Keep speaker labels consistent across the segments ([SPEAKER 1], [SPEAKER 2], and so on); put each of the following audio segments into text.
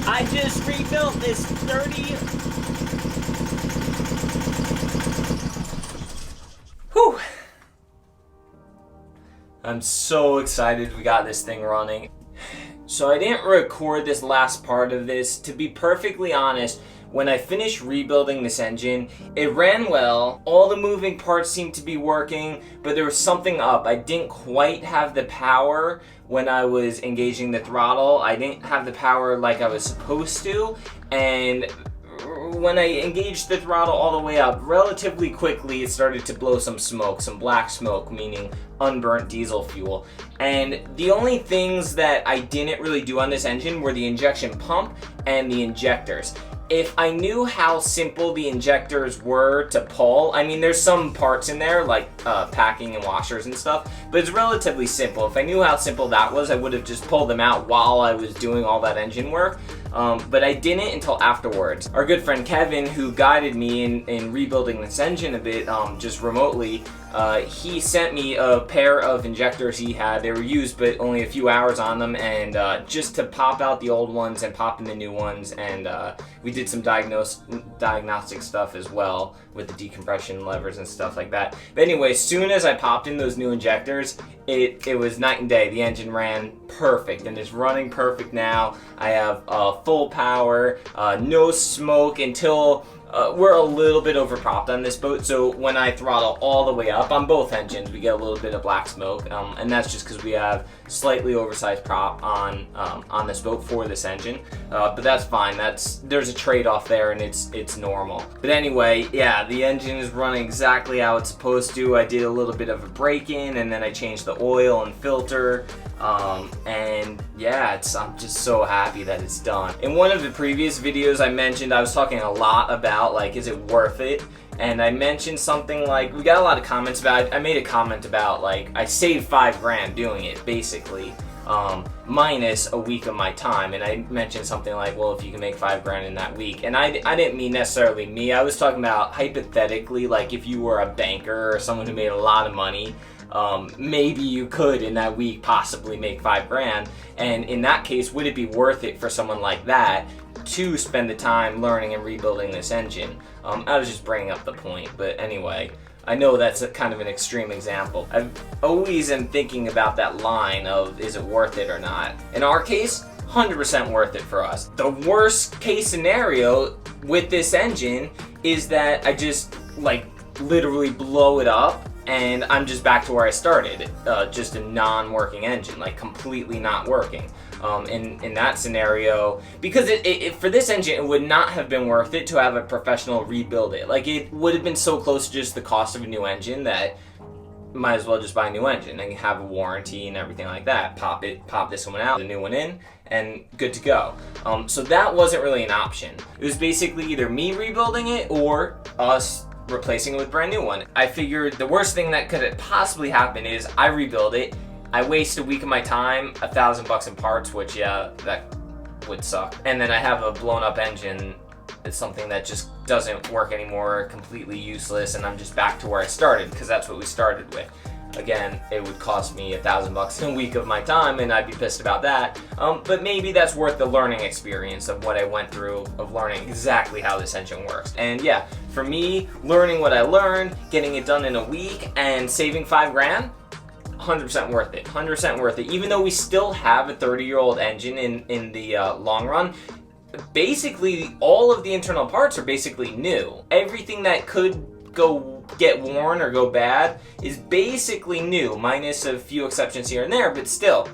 [SPEAKER 1] I just rebuilt this 30... Whew! I'm so excited we got this thing running. So I didn't record this last part of this. To be perfectly honest, when I finished rebuilding this engine, it ran well. All the moving parts seemed to be working, but there was something up. I didn't quite have the power when I was engaging the throttle. I didn't have the power like I was supposed to, and when I engaged the throttle all the way up, relatively quickly it started to blow some smoke, some black smoke, meaning unburnt diesel fuel. And the only things that I didn't really do on this engine were the injection pump and the injectors. If I knew how simple the injectors were to pull, I mean, there's some parts in there like packing and washers and stuff, but it's relatively simple. If I knew how simple that was, I would have just pulled them out while I was doing all that engine work. But I didn't until afterwards. Our good friend Kevin, who guided me in rebuilding this engine a bit, just remotely, he sent me a pair of injectors he had. They were used, but only a few hours on them, and just to pop out the old ones and pop in the new ones, and we did some diagnostic stuff as well with the decompression levers and stuff like that. But anyway, as soon as I popped in those new injectors, it was night and day. The engine ran perfect, and it's running perfect now. I have full power, no smoke until we're a little bit overpropped on this boat, so when I throttle all the way up on both engines, we get a little bit of black smoke, and that's just because we have slightly oversized prop on this boat for this engine, but that's fine. There's a trade-off there, and it's normal. But anyway, yeah, the engine is running exactly how it's supposed to. I did a little bit of a break-in, and then I changed the oil and filter. And yeah, I'm just so happy that it's done. In one of the previous videos I mentioned, I was talking a lot about, like, is it worth it? And I mentioned something like, we got a lot of comments about it. I made a comment about, like, I saved $5,000 doing it, basically, minus a week of my time. And I mentioned something like, well, if you can make $5,000 in that week. And I didn't mean necessarily me. I was talking about hypothetically, like, if you were a banker or someone who made a lot of money, maybe you could in that week possibly make $5,000, and in that case, would it be worth it for someone like that to spend the time learning and rebuilding this engine? I was just bringing up the point, but anyway, I know that's kind of an extreme example. I've always am thinking about that line of, is it worth it or not? In our case, 100% worth it for us. The worst case scenario with this engine is that I just, like, literally blow it up and I'm just back to where I started, just a non-working engine, like completely not working. In that scenario, because for this engine, it would not have been worth it to have a professional rebuild it. Like, it would have been so close to just the cost of a new engine that might as well just buy a new engine and have a warranty and everything like that. Pop this one out, the new one in, and good to go. So that wasn't really an option. It was basically either me rebuilding it or us replacing it with a brand new one. I figured the worst thing that could possibly happen is I rebuild it, I waste a week of my time, $1,000 in parts, which, yeah, that would suck. And then I have a blown up engine. It's something that just doesn't work anymore, completely useless, and I'm just back to where I started, because that's what we started with. Again, it would cost me $1,000 a week of my time, and I'd be pissed about that. But maybe that's worth the learning experience of what I went through, of learning exactly how this engine works. And yeah, for me, learning what I learned, getting it done in a week, and saving $5,000, 100% worth it. 100% worth it. Even though we still have a 30-year-old engine in the long run, basically all of the internal parts are basically new. Everything that could get worn or go bad is basically new, minus a few exceptions here and there, but still,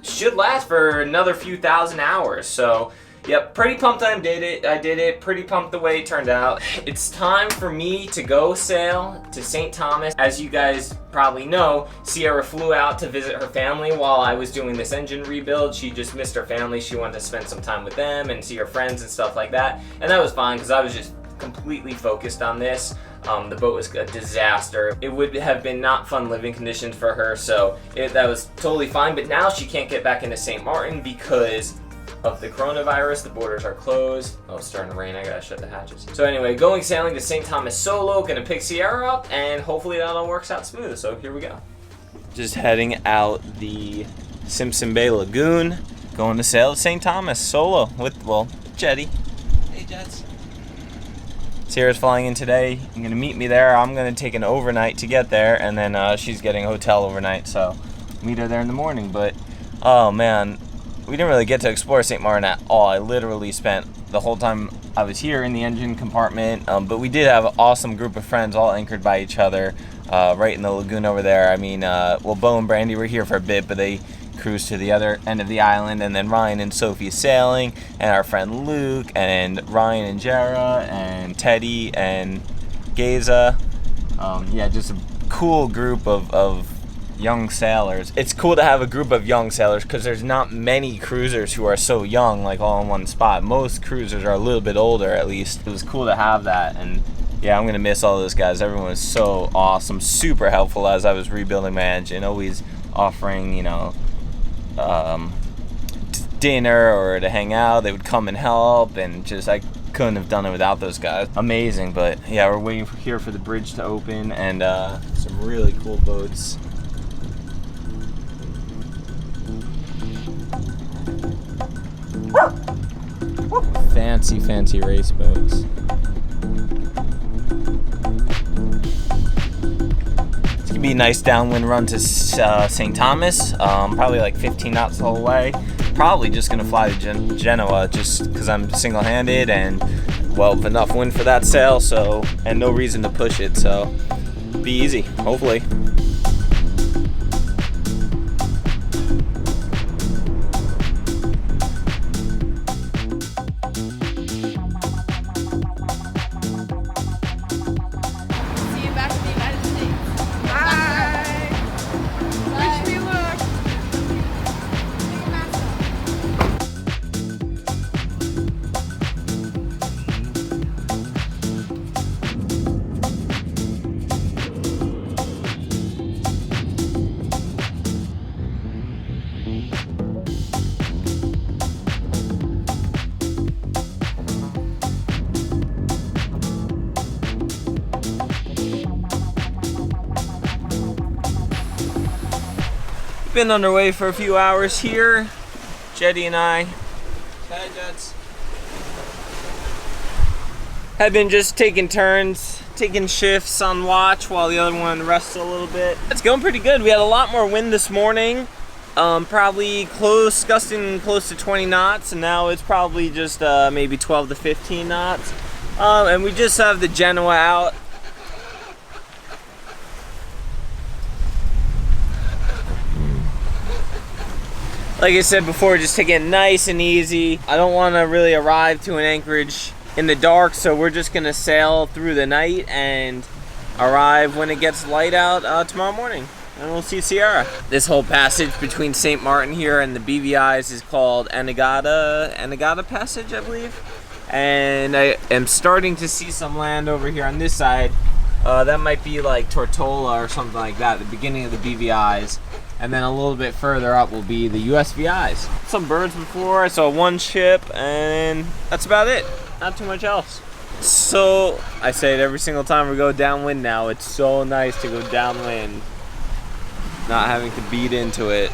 [SPEAKER 1] it should last for another few thousand hours. So yep, pretty pumped I did it, pretty pumped the way it turned out. It's time for me to go sail to St. Thomas. As you guys probably know, Sierra flew out to visit her family while I was doing this engine rebuild. She just missed her family. She wanted to spend some time with them and see her friends and stuff like that, and that was fine because I was just completely focused on this. The boat was a disaster. It would have been not fun living conditions for her, so that was totally fine. But now she can't get back into St. Martin because of the coronavirus. The borders are closed. Oh, it's starting to rain. I gotta shut the hatches. So anyway, going sailing to St. Thomas solo. Gonna pick Sierra up, and hopefully that all works out smooth. So here we go. Just heading out the Simpson Bay Lagoon. Going to sail to St. Thomas solo with, well, Jetty. Hey, Jets. Sierra's flying in today. You're gonna meet me there. I'm gonna take an overnight to get there, and then she's getting a hotel overnight, so meet her there in the morning. But oh man, we didn't really get to explore St. Martin at all. I literally spent the whole time I was here in the engine compartment, but we did have an awesome group of friends all anchored by each other right in the lagoon over there. I mean, well, Bo and Brandy were here for a bit, but they cruise to the other end of the island, and then Ryan and Sophie sailing, and our friend Luke, and Ryan and Jara, and Teddy, and Geza. Yeah, just a cool group of young sailors. It's cool to have a group of young sailors because there's not many cruisers who are so young, like all in one spot. Most cruisers are a little bit older, at least. It was cool to have that, and yeah, I'm gonna miss all those guys. Everyone was so awesome, super helpful as I was rebuilding my engine, always offering, you know, dinner or to hang out. They would come and help, and just I couldn't have done it without those guys. Amazing. But yeah, we're waiting here for the bridge to open, and some really cool boats. Fancy race boats. It's gonna be a nice downwind run to St. Thomas, probably like 15 knots the whole way. Probably just gonna fly to Genoa just because I'm single-handed and, well, enough wind for that sail, so, and no reason to push it, so be easy, hopefully. Been underway for a few hours here. Jetty and I have been just taking turns, taking shifts on watch while the other one rests a little bit. It's going pretty good. We had a lot more wind this morning, probably gusting close to 20 knots, and now it's probably just maybe 12 to 15 knots. And we just have the Genoa out. Like I said before, just taking it nice and easy. I don't want to really arrive to an anchorage in the dark, so we're just gonna sail through the night and arrive when it gets light out tomorrow morning, and we'll see Sierra. This whole passage between St. Martin here and the BVIs is called Anegada Passage, I believe. And I am starting to see some land over here on this side. That might be like Tortola or something like that, the beginning of the BVIs. And then a little bit further up will be the USVIs. Some birds before, I saw one ship, and that's about it. Not too much else. So, I say it every single time we go downwind now, it's so nice to go downwind, not having to beat into it.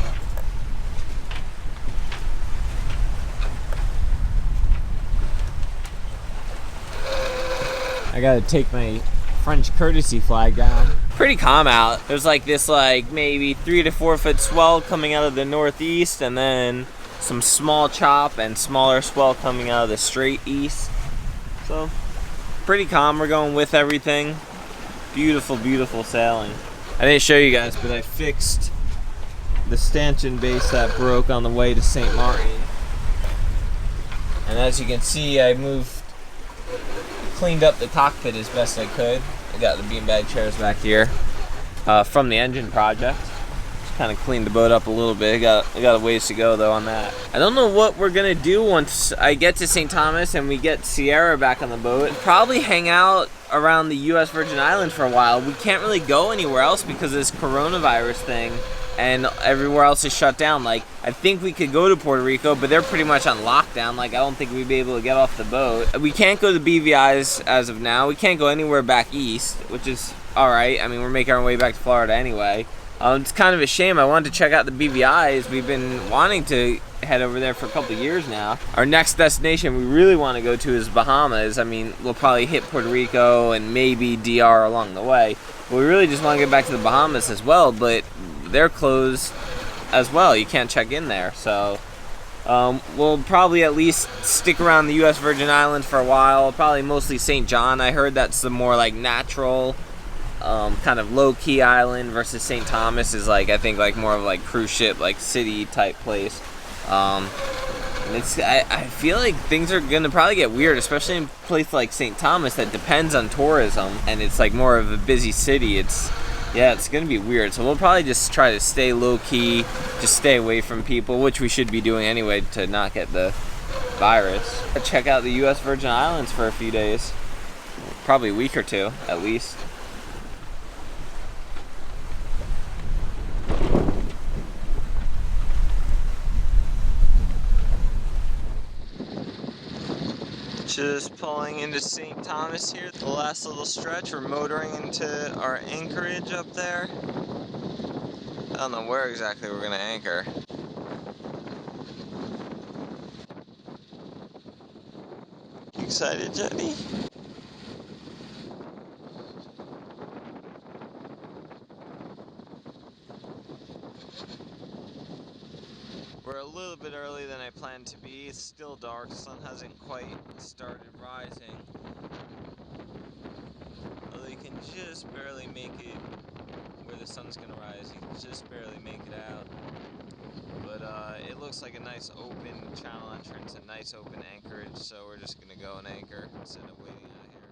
[SPEAKER 1] I gotta take my French courtesy flag down. Pretty calm out. There's like this maybe 3 to 4 foot swell coming out of the northeast, and then some small chop and smaller swell coming out of the straight east. So pretty calm. We're going with everything. Beautiful, beautiful sailing. I didn't show you guys, but I fixed the stanchion base that broke on the way to St. Martin. And as you can see, I cleaned up the cockpit as best I could. I got the beanbag chairs back here from the engine project. Just kind of cleaned the boat up a little bit. I got a ways to go though on that. I don't know what we're gonna do once I get to St. Thomas and we get Sierra back on the boat. Probably hang out around the U.S. Virgin Islands for a while. We can't really go anywhere else because of this coronavirus thing. and everywhere else is shut down. Like, I think we could go to Puerto Rico, but they're pretty much on lockdown. Like, I don't think we'd be able to get off the boat. We can't go to BVI's as of now. We can't go anywhere back east, which is alright. I mean, we're making our way back to Florida anyway. It's kind of a shame. I wanted to check out the BVI's. We've been wanting to head over there for a couple of years now. Our next destination we really want to go to is Bahamas. I mean, we'll probably hit Puerto Rico and maybe DR along the way. But we really just want to get back to the Bahamas as well, but they're closed as well. You can't check in there. So we'll probably at least stick around the U.S. Virgin Islands for a while. Probably mostly St. John. I heard that's the more like natural kind of low-key island versus St. Thomas is like, I think, like more of like cruise ship, like city type place. I feel like things are gonna probably get weird, especially in a place like St. Thomas that depends on tourism, and it's like more of a busy city. It's gonna be weird. So we'll probably just try to stay low-key, just stay away from people, which we should be doing anyway to not get the virus. Check out the U.S. Virgin Islands for a few days, probably a week or two at least. Just pulling into St. Thomas here, the last little stretch. We're motoring into our anchorage up there. I don't know where exactly we're gonna anchor. You excited, Jenny? We're a little bit earlier than I planned to be. It's still dark, the sun hasn't quite started rising. Although you can just barely make it where the sun's gonna rise. You can just barely make it out. But it looks like a nice open channel entrance, a nice open anchorage, so we're just gonna go and anchor instead of waiting out here.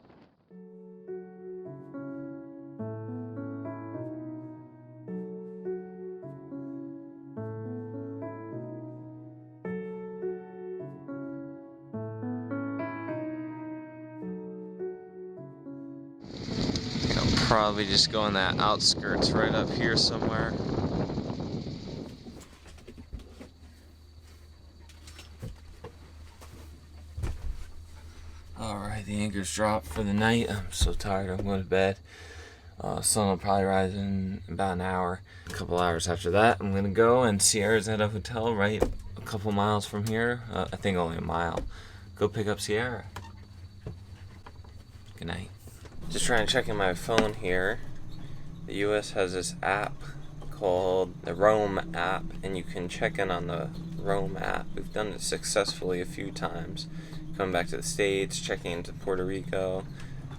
[SPEAKER 1] Probably just go on that outskirts right up here somewhere. Alright, the anchor's dropped for the night. I'm so tired, I'm going to bed. Sun will probably rise in about an hour. A couple hours after that, I'm going to go, and Sierra's at a hotel right a couple miles from here. I think only a mile. Go pick up Sierra. Good night. Just trying to check in my phone here. The US has this app called the Roam app, and you can check in on the Roam app. We've done it successfully a few times. Coming back to the States, checking into Puerto Rico.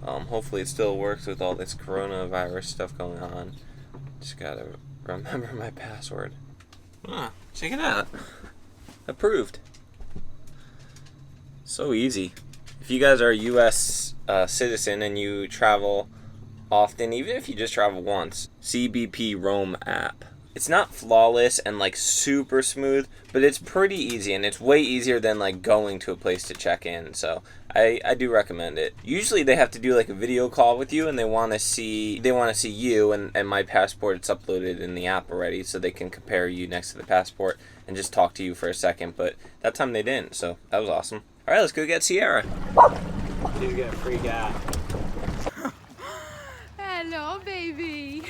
[SPEAKER 1] Hopefully it still works with all this coronavirus stuff going on. Just gotta remember my password. Check it out. Approved. So easy. If you guys are a US citizen and you travel often, even if you just travel once, CBP Roam app. It's not flawless and like super smooth, but it's pretty easy, and it's way easier than like going to a place to check in. So I do recommend it. Usually they have to do like a video call with you, and they want to see you, and my passport, it's uploaded in the app already, so they can compare you next to the passport and just talk to you for a second. But that time they didn't, so that was awesome. All right, let's go get Sierra. She's gonna freak out.
[SPEAKER 2] Hello, baby.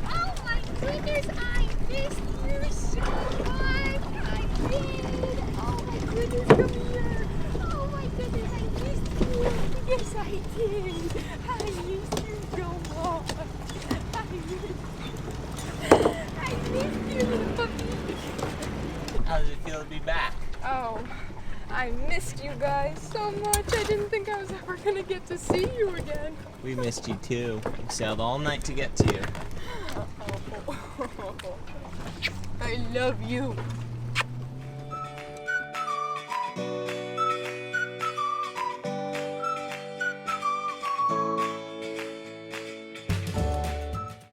[SPEAKER 2] Oh my goodness, I missed you so much. I did. Oh my goodness, come here. Oh my goodness, I missed you. Yes, I did. I missed you so much. I missed you, little puppy.
[SPEAKER 1] How does it feel to be back?
[SPEAKER 2] Oh, I missed you guys so much. I didn't think I was ever gonna get to see you again.
[SPEAKER 1] We missed you too. We sailed all night to get to you.
[SPEAKER 2] I love you.